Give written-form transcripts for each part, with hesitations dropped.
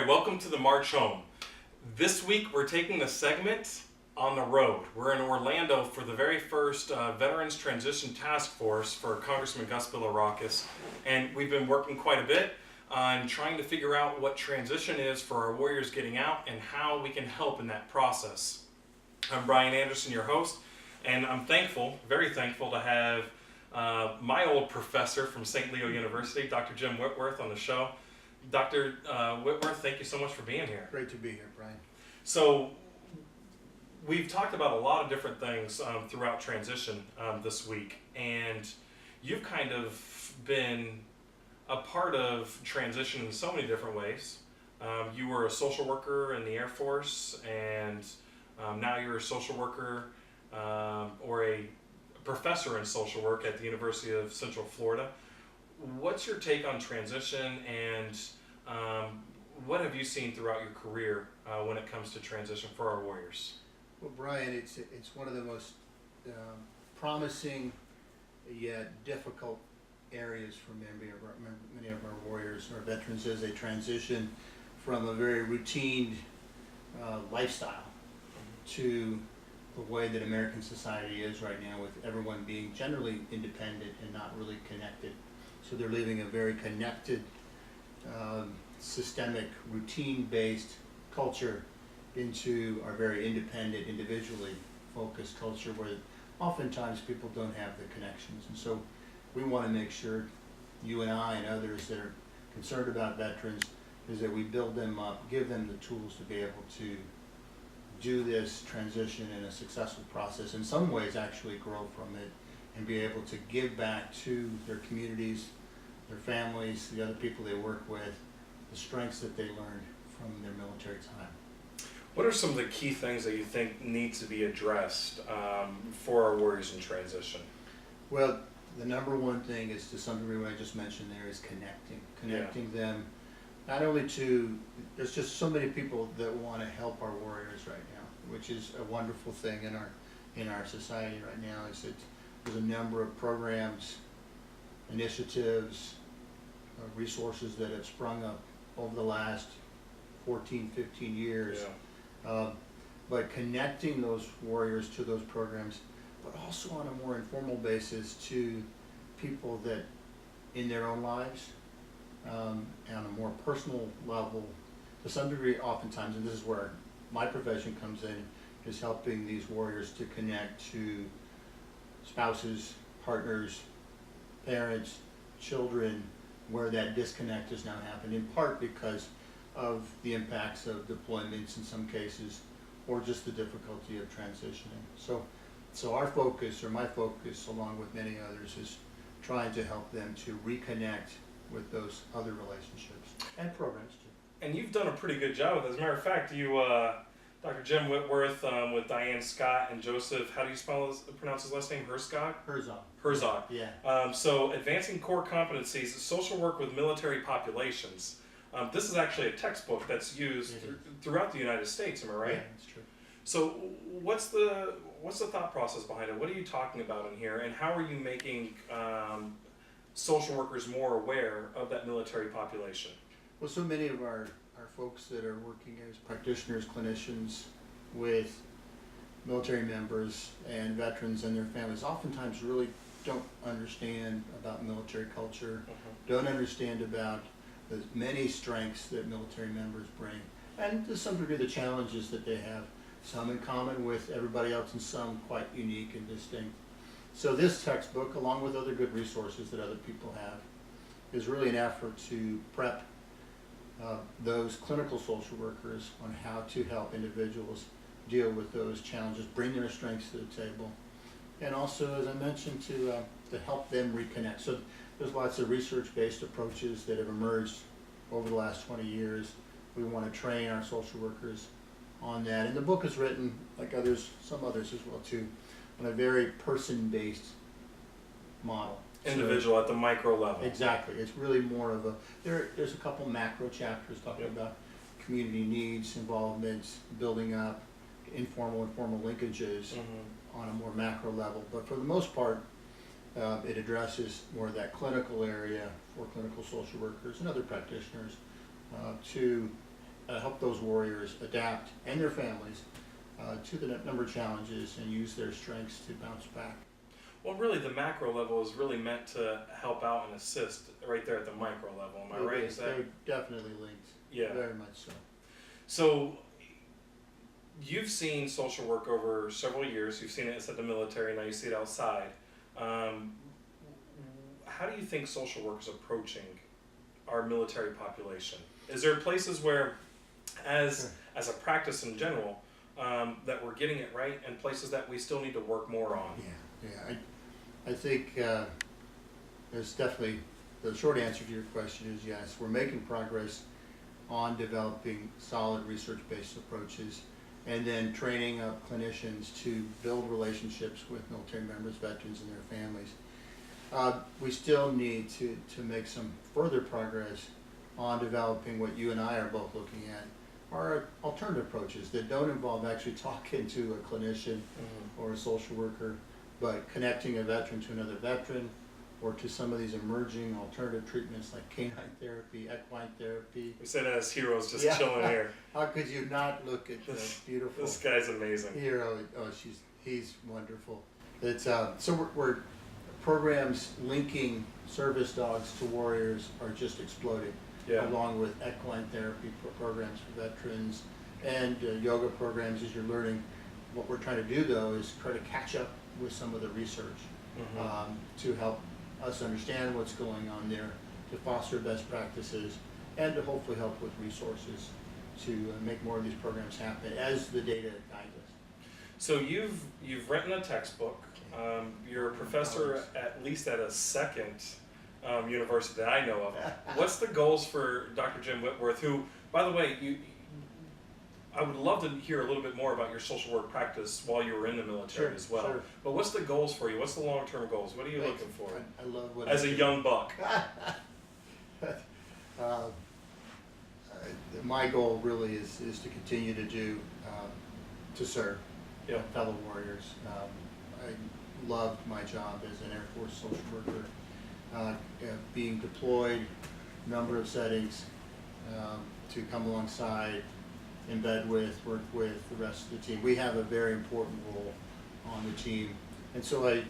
right, welcome to the March Home. This week we're taking a segment on the road. We're in Orlando for the very first Veterans Transition Task Force for Congressman Gus Bilirakis, and we've been working quite a bit on trying to figure out what transition is for our warriors getting out and how we can help in that process. I'm Brian Anderson, your host, and I'm thankful, very thankful to have my old professor from St. Leo University, Dr. Jim Whitworth, on the show. Dr. Whitworth, thank you so much for being here. Great to be here, Brian. So, we've talked about a lot of different things throughout transition this week, and you've kind of been a part of transition in so many different ways. You were a social worker in the Air Force, and now you're a social worker or a professor in social work at the University of Central Florida. What's your take on transition, and what have you seen throughout your career when it comes to transition for our warriors? Well, Brian, it's one of the most promising yet difficult areas for many of our warriors or veterans as they transition from a very routine lifestyle to the way that American society is right now, with everyone being generally independent and not really connected. So they're living a very connected, systemic, routine-based culture into our very independent, individually focused culture where oftentimes people don't have the connections. And so we want to make sure, you and I and others that are concerned about veterans, is that we build them up, give them the tools to be able to do this transition in a successful process, in some ways actually grow from it and be able to give back to their communities, their families, the other people they work with, the strengths that they learned from their military time. What are some of the key things that you think need to be addressed for our warriors in transition? Well, the number one thing is, to some degree what I just mentioned there, is connecting them, not only to, there's just so many people that want to help our warriors right now, which is a wonderful thing in our society right now, is that there's a number of programs, initiatives, resources that have sprung up over the last 14, 15 years. Yeah. But connecting those warriors to those programs, but also on a more informal basis to people that in their own lives, on a more personal level, to some degree oftentimes, and this is where my profession comes in, is helping these warriors to connect to spouses, partners, parents, children, where that disconnect has now happened, in part because of the impacts of deployments in some cases, or just the difficulty of transitioning. So our focus, or my focus, along with many others, is trying to help them to reconnect with those other relationships and programs too. And you've done a pretty good job with this. As a matter of fact, you, Dr. Jim Whitworth, with Diane Scott and Joseph, how do you pronounce his last name? Herzog. Yeah. So advancing core competencies, social work with military populations. This is actually a textbook that's used throughout the United States. Am I right? Yeah, that's true. So what's the thought process behind it? What are you talking about in here, and how are you making social workers more aware of that military population? Well, so many of our folks that are working as practitioners, clinicians with military members and veterans and their families oftentimes really don't understand about military culture, don't understand about the many strengths that military members bring, and to some degree the challenges that they have, some in common with everybody else and some quite unique and distinct. So this textbook, along with other good resources that other people have, is really an effort to prep those clinical social workers on how to help individuals deal with those challenges, bring their strengths to the table, and also, as I mentioned, to help them reconnect. So there's lots of research-based approaches that have emerged over the last 20 years. We want to train our social workers on that. And the book is written, like others, some others as well too, on a very person-based model. Individual, at the micro level. Exactly. It's really more of a, there's a couple macro chapters talking about community needs, involvement, building up informal and formal linkages on a more macro level. But for the most part, it addresses more of that clinical area for clinical social workers and other practitioners to help those warriors adapt and their families to the number of challenges and use their strengths to bounce back. Well, really, the macro level is really meant to help out and assist right there at the micro level. Am I right? Is that They're definitely linked. yeah? Very much so. So you've seen social work over several years. You've seen it inside the military. Now you see it outside. How do you think social work is approaching our military population? Is there places where, as a practice in general, that we're getting it right, and places that we still need to work more on? Yeah. I think there's definitely, the short answer to your question is yes. We're making progress on developing solid research-based approaches and then training up clinicians to build relationships with military members, veterans, and their families. We still need to make some further progress on developing what you and I are both looking at, are alternative approaches that don't involve actually talking to a clinician or a social worker, but connecting a veteran to another veteran, or to some of these emerging alternative treatments like canine therapy, equine therapy. We say that as heroes just Yeah. chilling here. How could you not look at the beautiful This guy's amazing. hero? Oh, he's wonderful. It's so we're programs linking service dogs to warriors are just exploding. Yeah. Along with equine therapy programs for veterans and yoga programs as you're learning. What we're trying to do though is try to catch up with some of the research to help us understand what's going on there, to foster best practices, and to hopefully help with resources to make more of these programs happen as the data guides us. So you've written a textbook. You're a professor at least at a second university that I know of. What's the goals for Dr. Jim Whitworth, who, by the way, I would love to hear a little bit more about your social work practice while you were in the military as well. Sure. But what's the goals for you? What's the long-term goals? What are you Thanks. looking for I love what as I a do. young buck? My goal really is to continue to serve Yeah. fellow warriors. I loved my job as an Air Force social worker, being deployed, number of settings, to come alongside, embed with, work with the rest of the team. We have a very important role on the team, and so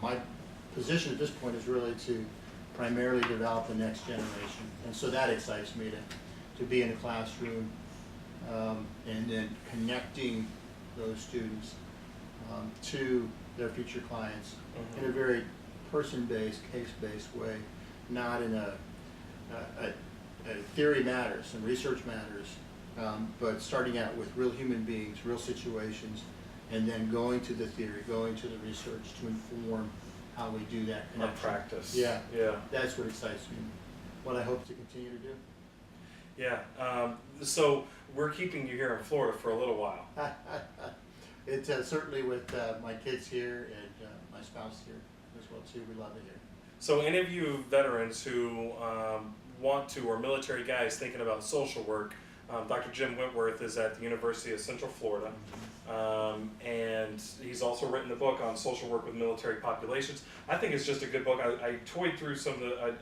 my position at this point is really to primarily develop the next generation, and so that excites me to be in a classroom and then connecting those students to their future clients in a very person-based, case-based way, not in a theory matters and research matters, but starting out with real human beings, real situations, and then going to the theory, going to the research to inform how we do that Our connection. practice. Yeah. Yeah. That's what excites me, what I hope to continue to do. Yeah. So we're keeping you here in Florida for a little while. It's certainly with my kids here and my spouse here as well too. We love it here. So any of you veterans who want to, or military guys thinking about social work, Dr. Jim Whitworth is at the University of Central Florida, and he's also written a book on social work with military populations. I think it's just a good book. I toyed through some of the, I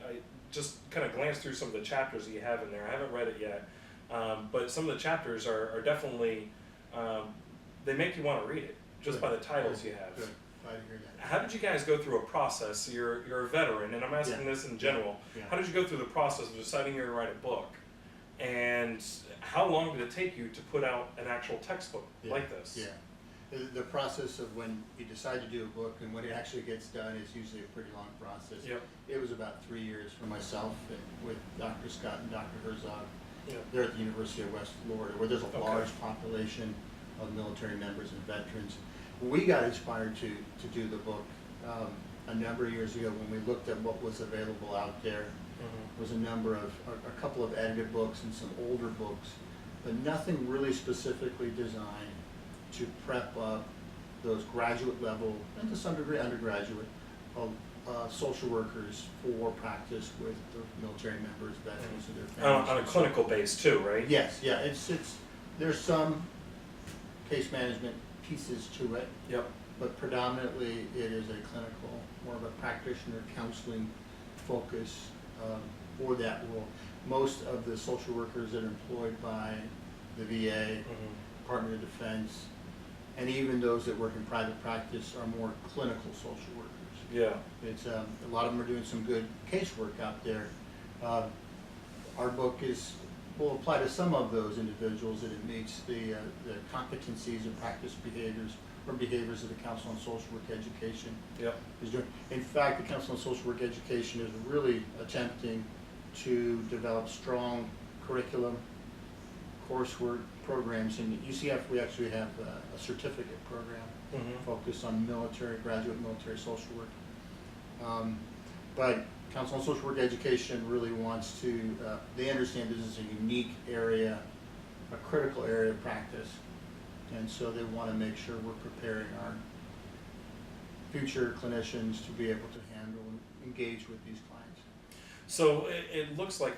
just kind of glanced through some of the chapters that you have in there. I haven't read it yet, but some of the chapters are definitely, they make you want to read it just by the titles you have. Good. Glad to hear that. How did you guys go through a process? You're a veteran, and I'm asking this in general. Yeah. How did you go through the process of deciding you're going to write a book? And how long did it take you to put out an actual textbook like this? Yeah. The process of when you decide to do a book and when it actually gets done is usually a pretty long process. Yep. It was about 3 years for myself and with Dr. Scott and Dr. Herzog. Yep. They're at the University of West Florida, where there's a Okay. large population of military members and veterans. We got inspired to do the book a number of years ago when we looked at what was available out there. Mhm. Was a couple of edited books and some older books, but nothing really specifically designed to prep up those graduate level and to some degree undergraduate social workers for practice with the military members, veterans, and their families. On a clinical base too, right? Yes, yeah, it's there's some case management pieces to it, Yep. but predominantly it is a clinical, more of a practitioner counseling focus for that role. Most of the social workers that are employed by the VA, Department of Defense, and even those that work in private practice are more clinical social workers. Yeah. It's a lot of them are doing some good casework out there. Our book will apply to some of those individuals that it meets the competencies and practice behaviors or behaviors of the Council on Social Work Education is doing. In fact, the Council on Social Work Education is really attempting to develop strong curriculum, coursework programs. In UCF, we actually have a certificate program focused on graduate military social work. But Council on Social Work Education really wants to, they understand this is a unique area, a critical area of practice, and so they want to make sure we're preparing our future clinicians to be able to handle and engage with these clients. So it looks like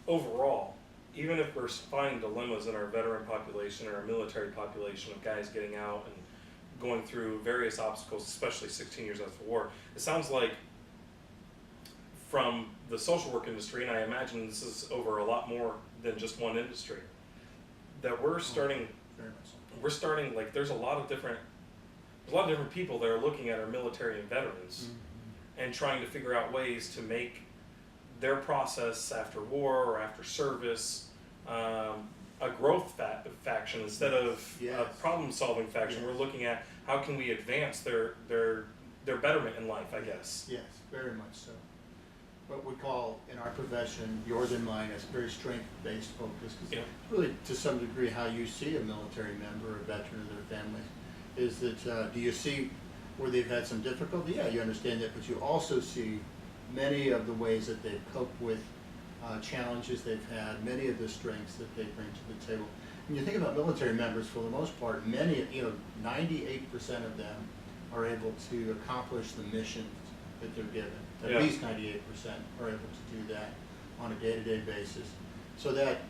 overall, even if we're finding dilemmas in our veteran population or our military population of guys getting out and going through various obstacles, especially 16 years after the war, it sounds like from the social work industry, and I imagine this is over a lot more than just one industry, that we're starting, like there's a lot of different people that are looking at our military and veterans and trying to figure out ways to make their process after war or after service a growth faction instead of a problem-solving faction. We're looking at how can we advance their betterment in life, I guess. Yes, very much so. What we call in our profession, yours and mine, is very strength-based focus. Because really, to some degree, how you see a military member, a veteran, or their family, is that do you see where they've had some difficulty? Yeah, you understand that, but you also see many of the ways that they've coped with challenges they've had, many of the strengths that they bring to the table. When you think about military members, for the most part, 98% of them are able to accomplish the mission that they're given. At least 98% are able to do that on a day-to-day basis. So that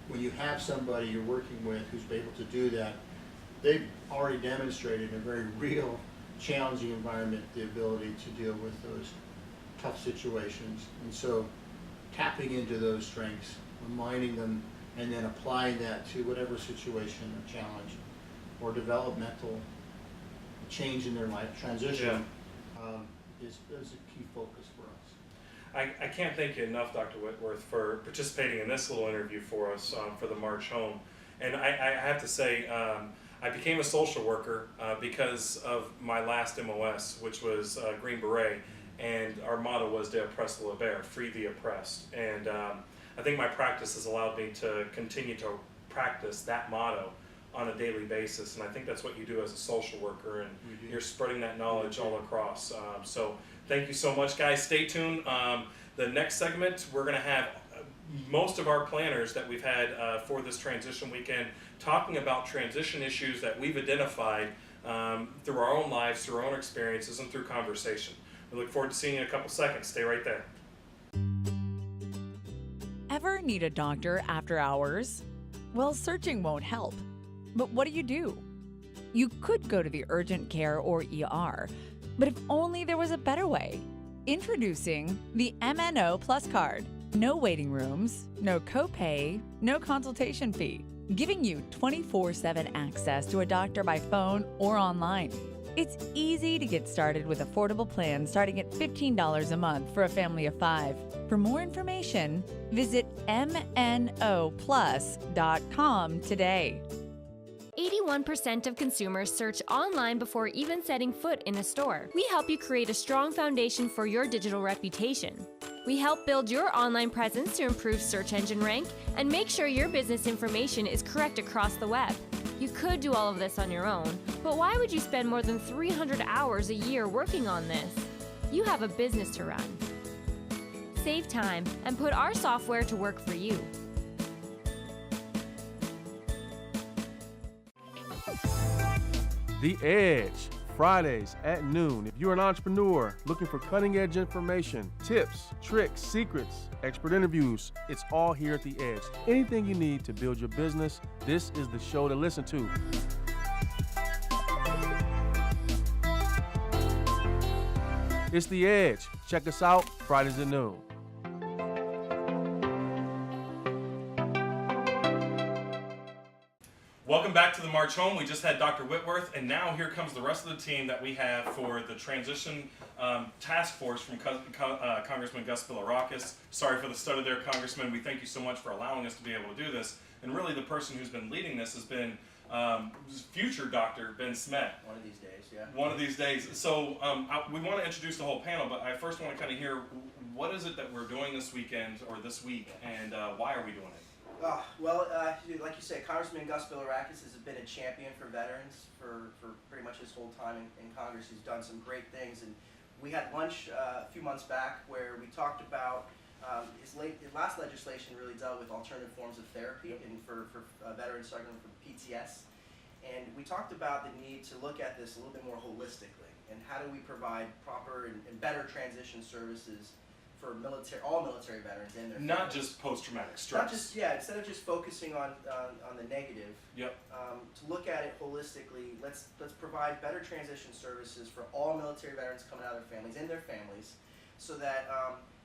when you have somebody you're working with who's able to do that, they've already demonstrated in a very real, challenging environment the ability to deal with those tough situations. And so tapping into those strengths, reminding them, and then applying that to whatever situation or challenge or developmental change in their life, transition, is a key focus for us. I can't thank you enough, Dr. Whitworth, for participating in this little interview for us for the March Home. And I have to say, I became a social worker because of my last MOS, which was Green Beret, and our motto was De Oppress le Libere, free the oppressed. And I think my practice has allowed me to continue to practice that motto on a daily basis, and I think that's what you do as a social worker, and you're spreading that knowledge all across. So thank you so much, guys. Stay tuned. The next segment, we're going to have most of our planners that we've had for this transition weekend talking about transition issues that we've identified through our own lives, through our own experiences, and through conversation. We look forward to seeing you in a couple seconds. Stay right there. Ever need a doctor after hours? Well, searching won't help. But what do? You could go to the urgent care or ER, but if only there was a better way. Introducing the MNO Plus Card. No waiting rooms, no copay, no consultation fee, giving you 24/7 access to a doctor by phone or online. It's easy to get started with affordable plans starting at $15 a month for a family of 5. For more information, visit mnoplus.com today. 81% of consumers search online before even setting foot in a store. We help you create a strong foundation for your digital reputation. We help build your online presence to improve search engine rank and make sure your business information is correct across the web. You could do all of this on your own, but why would you spend more than 300 hours a year working on this? You have a business to run. Save time and put our software to work for you. The Edge, Fridays at noon. If you're an entrepreneur looking for cutting-edge information, tips, tricks, secrets, expert interviews, it's all here at The Edge. Anything you need to build your business, this is the show to listen to. It's The Edge. Check us out Fridays at noon. Welcome back to the March Home. We just had Dr. Whitworth, and now here comes the rest of the team that we have for the transition task force from Congressman Gus Bilirakis. Sorry for the stutter there, Congressman. We thank you so much for allowing us to be able to do this. And really, the person who's been leading this has been future Dr. Ben Smet. One of these days, yeah. One of these days. So we want to introduce the whole panel, but I first want to kind of hear what is it that we're doing this weekend or this week, and why are we doing it? Like you said, Congressman Gus Bilirakis has been a champion for veterans for pretty much his whole time in Congress. He's done some great things, and we had lunch a few months back where we talked about his last legislation really dealt with alternative forms of therapy and for veterans struggling from PTS. And we talked about the need to look at this a little bit more holistically, and how do we provide proper and better transition services for all military veterans and their Not families. just post-traumatic stress. Not just, instead of just focusing on the negative, Yep. to look at it holistically, let's provide better transition services for all military veterans coming out of their families and their families, so that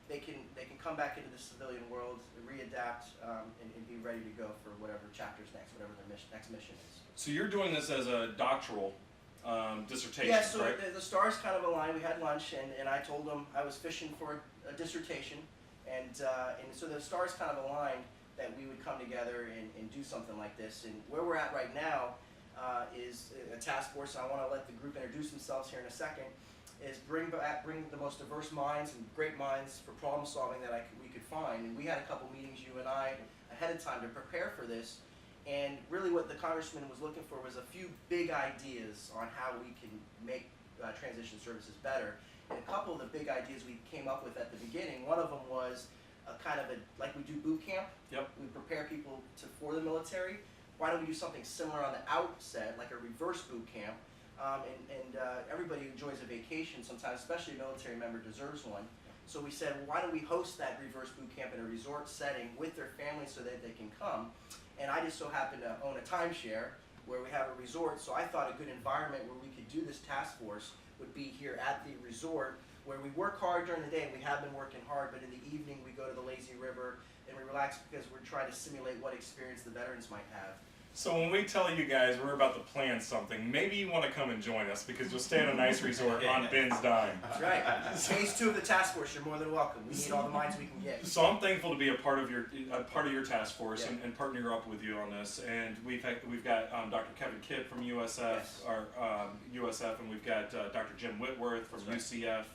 they can come back into the civilian world, readapt, and be ready to go for whatever chapter's next, whatever their next mission is. So you're doing this as a doctoral dissertation, Yeah, so right? the stars kind of aligned. We had lunch, and I told him I was fishing for a dissertation, and so the stars kind of aligned that we would come together and do something like this. And where we're at right now is a task force, and I want to let the group introduce themselves here in a second, is bring the most diverse minds and great minds for problem solving that we could find. And we had a couple meetings, you and I, ahead of time to prepare for this. And really what the congressman was looking for was a few big ideas on how we can make transition services better. And a couple of the big ideas we came up with at the beginning, one of them was like we do boot camp. Yep. We prepare people for the military. Why don't we do something similar on the outset, like a reverse boot camp? Everybody enjoys a vacation sometimes, especially a military member deserves one. So we said, well, why don't we host that reverse boot camp in a resort setting with their families so that they can come? And I just so happen to own a timeshare where we have a resort, so I thought a good environment where we could do this task force would be here at the resort, where we work hard during the day, and we have been working hard, but in the evening we go to the lazy river and we relax because we're trying to simulate what experience the veterans might have. So when we tell you guys we're about to plan something, maybe you want to come and join us because you'll stay in a nice resort on Ben's dime. That's right. Phase 2 of the task force, you're more than welcome. We need all the minds we can get. So I'm thankful to be a part of your task force Yeah. and partner up with you on this. And we've got Dr. Kevin Kidd from USF, Yes. USF, and we've got Dr. Jim Whitworth from That's UCF.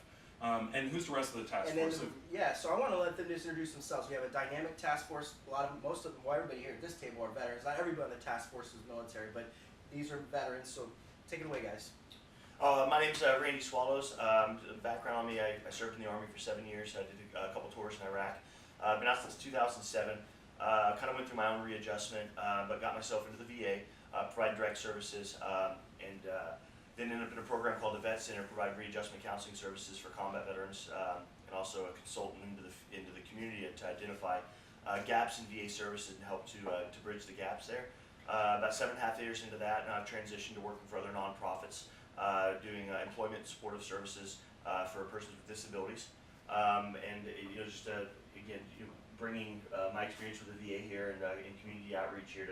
And who's the rest of the task And then, force? so I want to let them just introduce themselves. We have a dynamic task force. Most of them, everybody here at this table are veterans. Not everybody on the task force is military, but these are veterans. So take it away, guys. My name's Randy Swallows. Background on me, I served in the Army for 7 years. I did a couple tours in Iraq. Been out since 2007. Kind of went through my own readjustment, but got myself into the VA, provide direct services, and then ended up in a program called the Vet Center, provide readjustment counseling services for combat veterans, and also a consultant into the community to identify gaps in VA services and help to bridge the gaps there. About 7.5 years into that, and I've transitioned to working for other nonprofits, doing employment supportive services for persons with disabilities, bringing my experience with the VA here and in community outreach here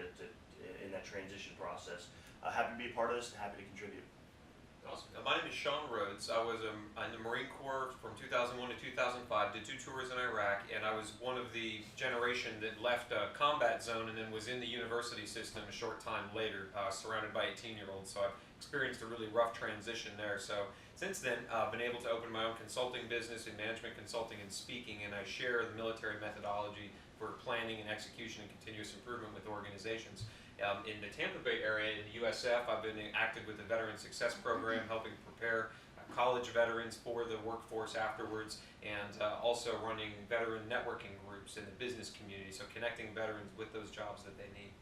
in that transition process. Happy to be a part of this and happy to contribute. Awesome. My name is Sean Rhodes. I was in the Marine Corps from 2001 to 2005, did 2 tours in Iraq, and I was one of the generation that left a combat zone and then was in the university system a short time later, surrounded by 18-year-olds. So I've experienced a really rough transition there. So since then, I've been able to open my own consulting business in management consulting and speaking, and I share the military methodology for planning and execution and continuous improvement with organizations. In the Tampa Bay area, in the USF, I've been active with the Veteran Success Program, helping prepare college veterans for the workforce afterwards, and also running veteran networking groups in the business community, so connecting veterans with those jobs that they need.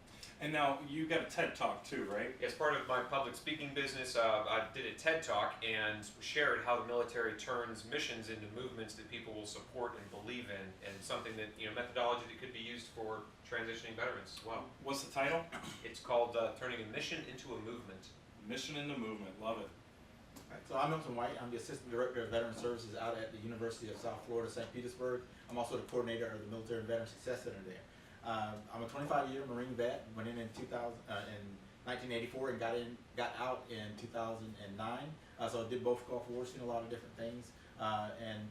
And now you got a TED Talk too, right? As part of my public speaking business, I did a TED Talk and shared how the military turns missions into movements that people will support and believe in, and something that, methodology that could be used for transitioning veterans as well. What's the title? It's called Turning a Mission into a Movement. Mission into Movement. Love it. So I'm Milton White. I'm the Assistant Director of Veteran Services out at the University of South Florida, St. Petersburg. I'm also the coordinator of the Military and Veteran Success Center there. I'm a 25-year Marine vet. Went in 1984 and got out in 2009. So I did both Gulf Wars, seen a lot of different things. And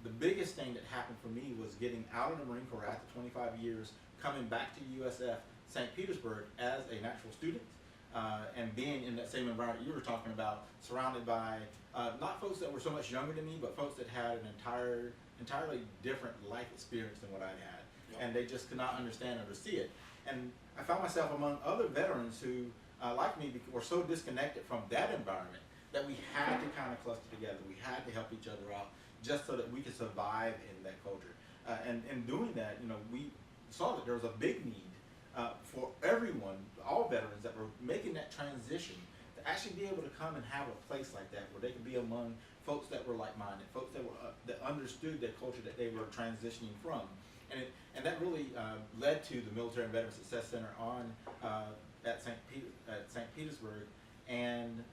the biggest thing that happened for me was getting out of the Marine Corps after 25 years, coming back to USF St. Petersburg as a natural student, and being in that same environment you were talking about, surrounded by not folks that were so much younger than me, but folks that had an entirely different life experience than what I had. Yep. And they just could not understand or see it. And I found myself among other veterans who, like me, were so disconnected from that environment that we had to kind of cluster together. We had to help each other out just so that we could survive in that culture. And in doing that, we saw that there was a big need for everyone, all veterans that were making that transition, to actually be able to come and have a place like that where they could be among folks that were like-minded, folks that were that understood the culture that they were transitioning from. And that really led to the Military and Veteran Success Center at St. Petersburg. And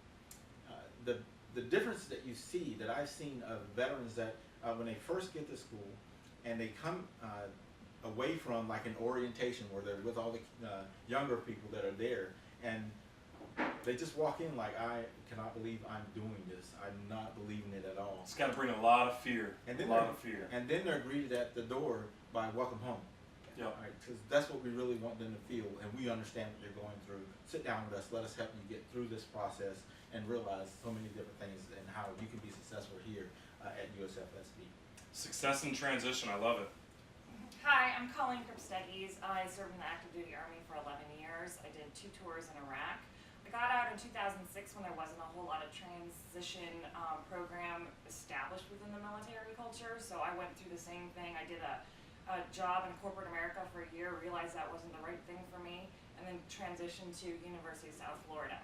the difference that you see, that I've seen of veterans that when they first get to school and they come away from like an orientation where they're with all the younger people that are there, and they just walk in like, I cannot believe I'm doing this. I'm not believing it at all. It's got to bring a lot of fear. And then a lot of fear. And then they're greeted at the door by welcome home. Yeah. Because that's what we really want them to feel, and we understand what they're going through. Sit down with us, let us help you get through this process, and realize so many different things and how you can be successful here at USFSB. Success in transition, I love it. Hi, I'm Colleen Kripstegis. I served in the active duty Army for 11 years. I did 2 tours in Iraq. I got out in 2006 when there wasn't a whole lot of transition program established within the military culture, so I went through the same thing. I did a job in corporate America for a year, realized that wasn't the right thing for me, and then transitioned to University of South Florida.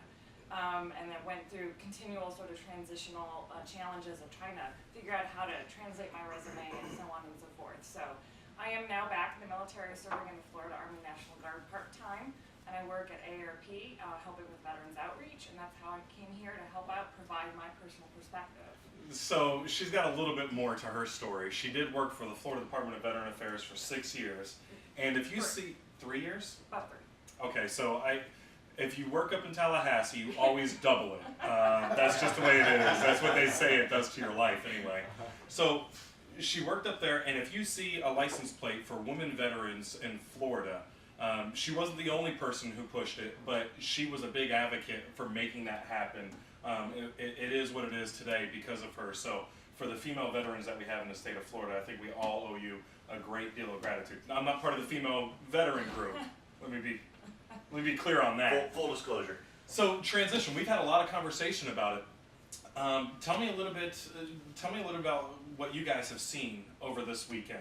And then went through continual sort of transitional challenges of trying to figure out how to translate my resume and so on and so forth. So I am now back in the military, serving in the Florida Army National Guard part-time, and I work at AARP, helping with Veterans Outreach, and that's how I came here to help out, provide my personal perspective. So she's got a little bit more to her story. She did work for the Florida Department of Veteran Affairs for 6 years, and if you see 3 years? About 3. Okay, so if you work up in Tallahassee, you always double it. That's just the way it is. That's what they say it does to your life anyway. So she worked up there, and if you see a license plate for women veterans in Florida, she wasn't the only person who pushed it, but she was a big advocate for making that happen. It is what it is today because of her. So for the female veterans that we have in the state of Florida, I think we all owe you a great deal of gratitude. I'm not part of the female veteran group. Let me be clear on that. Full disclosure. So transition, we've had a lot of conversation about it. Tell me a little bit about what you guys have seen over this weekend.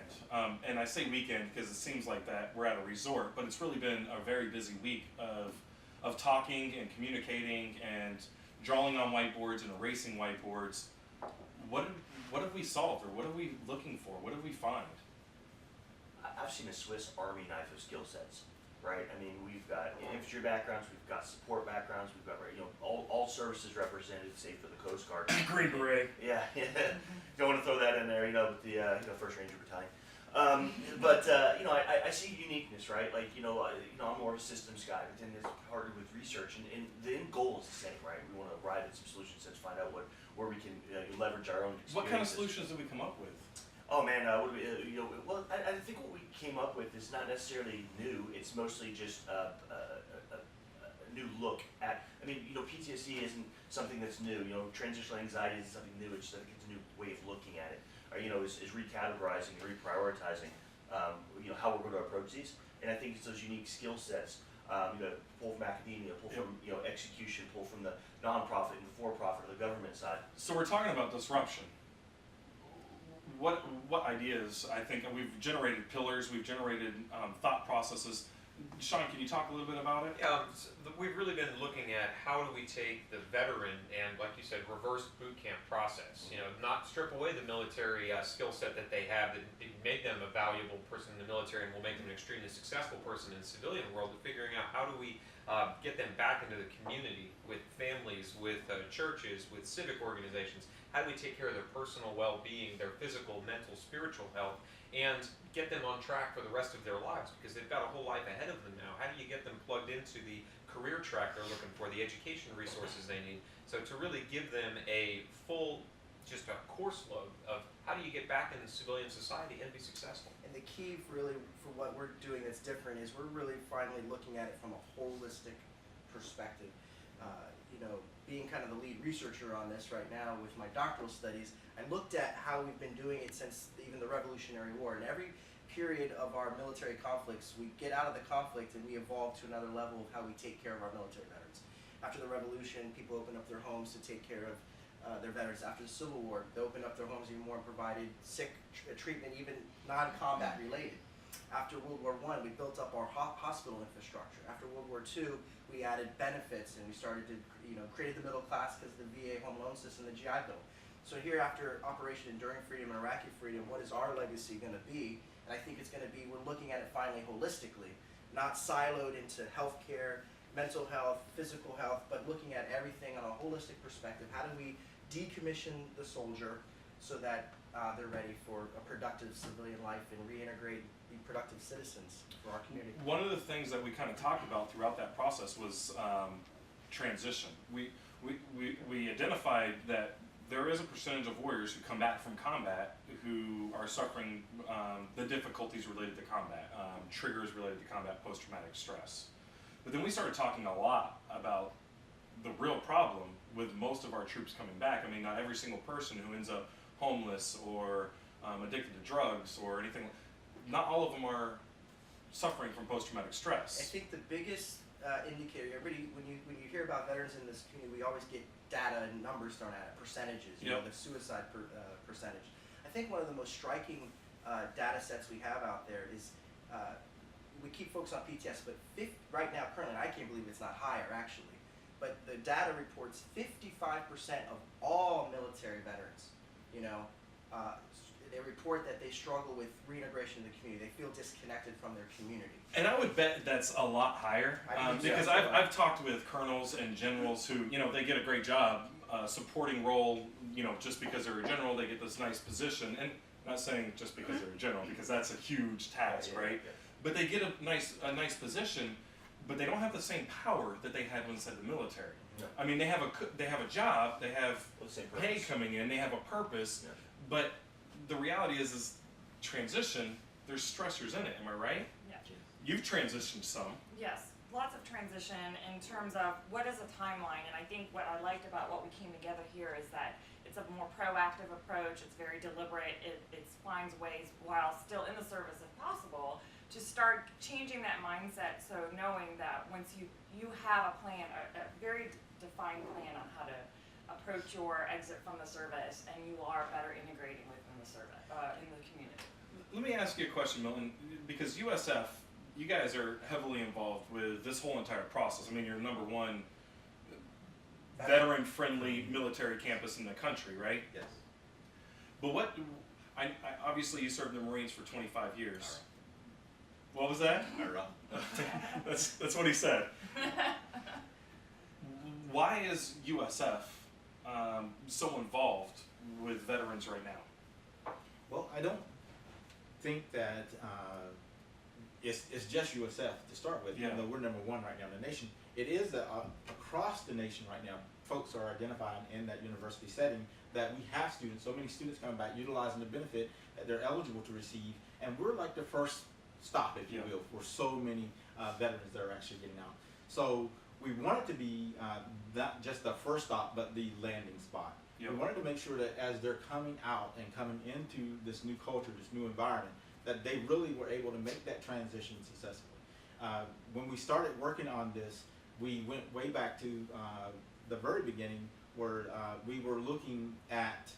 And I say weekend because it seems like that we're at a resort, but it's really been a very busy week of talking and communicating and drawing on whiteboards and erasing whiteboards. What have we solved, or what are we looking for? What did we find? I've seen a Swiss Army knife of skill sets, right? I mean, we've got infantry backgrounds, we've got support backgrounds, we've got all services represented, save for the Coast Guard. Green Beret. Yeah, don't want to throw that in there, with the 1st Ranger Battalion. I see uniqueness, right? Like, I'm more of a systems guy, but then it's harder with research, and the end goal is the same, right? We want to arrive at some solution sets, find out where we can leverage our own experiences. What kind of solutions did we come up with? Oh man, what do we, I think what we came up with is not necessarily new. It's mostly just a new look at. I mean, PTSD isn't something that's new. Transitional anxiety isn't something new. It's just it's a new way of looking at it. Is recategorizing, reprioritizing. How we're going to approach these. And I think it's those unique skill sets. Pull from academia, pull from execution, pull from the nonprofit and the for-profit or the government side. So we're talking about disruption. What ideas? I think we've generated pillars, we've generated thought processes. Sean, can you talk a little bit about it? Yeah, we've really been looking at how do we take the veteran and, like you said, reverse boot camp process. Not strip away the military skill set that they have that made them a valuable person in the military and will make them an extremely successful person in the civilian world, but figuring out how do we get them back into the community with families, with churches, with civic organizations. How do we take care of their personal well-being, their physical, mental, spiritual health, and get them on track for the rest of their lives, because they've got a whole life ahead of them now. How do you get them plugged into the career track they're looking for, the education resources they need? So to really give them a full, just a course load of how do you get back into civilian society and be successful. And the key really for what we're doing that's different is we're really finally looking at it from a holistic perspective. Being kind of the lead researcher on this right now with my doctoral studies, I looked at how we've been doing it since even the Revolutionary War. And every period of our military conflicts, we get out of the conflict and we evolve to another level of how we take care of our military veterans. After the Revolution, people opened up their homes to take care of their veterans. After the Civil War, they opened up their homes even more and provided sick treatment, even non-combat related. After World War I, we built up our hospital infrastructure. After World War II, we added benefits and we started to, created the middle class because of the VA home loan system, the GI Bill. So here after Operation Enduring Freedom and Iraqi Freedom, what is our legacy going to be? And I think it's going to be, we're looking at it finally holistically, not siloed into healthcare, mental health, physical health, but looking at everything on a holistic perspective. How do we decommission the soldier so that they're ready for a productive civilian life and reintegrate, be productive citizens for our community? One of the things that we kind of talked about throughout that process was transition. We identified that there is a percentage of warriors who come back from combat who are suffering the difficulties related to combat, triggers related to combat, post-traumatic stress. But then we started talking a lot about the real problem with most of our troops coming back. I mean, not every single person who ends up homeless or addicted to drugs or anything, not all of them are suffering from post-traumatic stress. I think the biggest indicator, everybody, when you hear about veterans in this community, we always get data and numbers thrown at it, percentages, the suicide percentage. I think one of the most striking data sets we have out there is, we keep focused on PTS, but right now, currently, I can't believe it's not higher actually, but the data reports 55% of all military veterans, they report that they struggle with reintegration in the community. They feel disconnected from their community. And I would bet that's a lot higher because I've talked with colonels and generals who, they get a great job, supporting role, just because they're a general, they get this nice position. And I'm not saying just because they're a general, because that's a huge task, right? Yeah. But they get a nice position, but they don't have the same power that they had when inside the military. Yeah. I mean, they have a job, they have pay coming in, they have a purpose, but the reality is transition, there's stressors in it, am I right? Yeah. You've transitioned some. Yes, lots of transition in terms of what is a timeline, and I think what I liked about what we came together here is that it's a more proactive approach, it's very deliberate, it finds ways, while still in the service if possible, to start changing that mindset, so knowing that once you have a plan, a very defined plan on how to approach your exit from the service, and you are better integrating within the service, in the community. Let me ask you a question, Milton, because USF, you guys are heavily involved with this whole entire process. I mean, you're number one veteran-friendly military campus in the country, right? Yes. But I obviously you served in the Marines for 25 years. What was that? That's what he said. Why is USF so involved with veterans right now? Well, I don't think that it's just USF to start with, even though we're number one right now in the nation. It is that across the nation right now, folks are identifying in that university setting that we have students, so many students coming back utilizing the benefit that they're eligible to receive, and we're like the first stop, if you will, for so many veterans that are actually getting out. So we want it to be not just the first stop, but the landing spot. Yep. We wanted to make sure that as they're coming out and coming into this new culture, this new environment, that they really were able to make that transition successfully. When we started working on this, we went way back to the very beginning, where we were looking at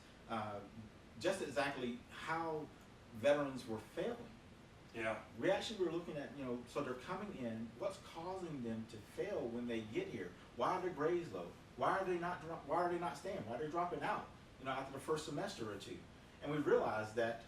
just exactly how veterans were failing. Yeah. We actually were looking at, so they're coming in, what's causing them to fail when they get here? Why are their grades low? Why are they not staying? Why are they dropping out, after the first semester or two? And we realized that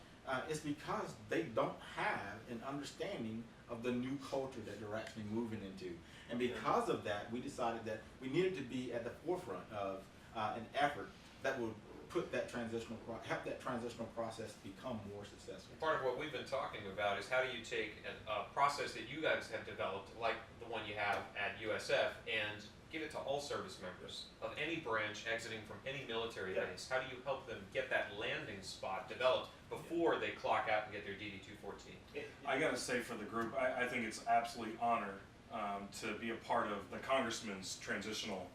It's because they don't have an understanding of the new culture that they're actually moving into. And because of that, we decided that we needed to be at the forefront of an effort that would put that help that transitional process become more successful. Part of what we've been talking about is how do you take a process that you guys have developed, like the one you have at USF, and give it to all service members of any branch exiting from any military base. How do you help them get that landing spot developed before they clock out and get their DD-214? I gotta say, for the group, I think it's absolutely honor to be a part of the Congressman's transitional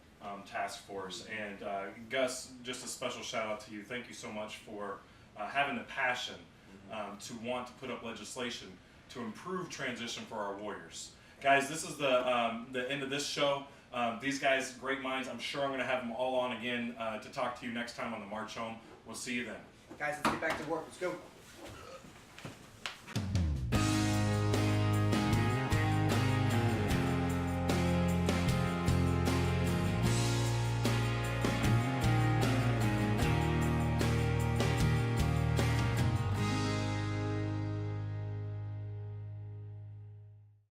task force. And Gus, just a special shout out to you. Thank you so much for having the passion to want to put up legislation to improve transition for our warriors. Guys, this is the end of this show. These guys, great minds. I'm sure I'm going to have them all on again to talk to you next time on the March Home. We'll see you then. Guys, let's get back to work. Let's go.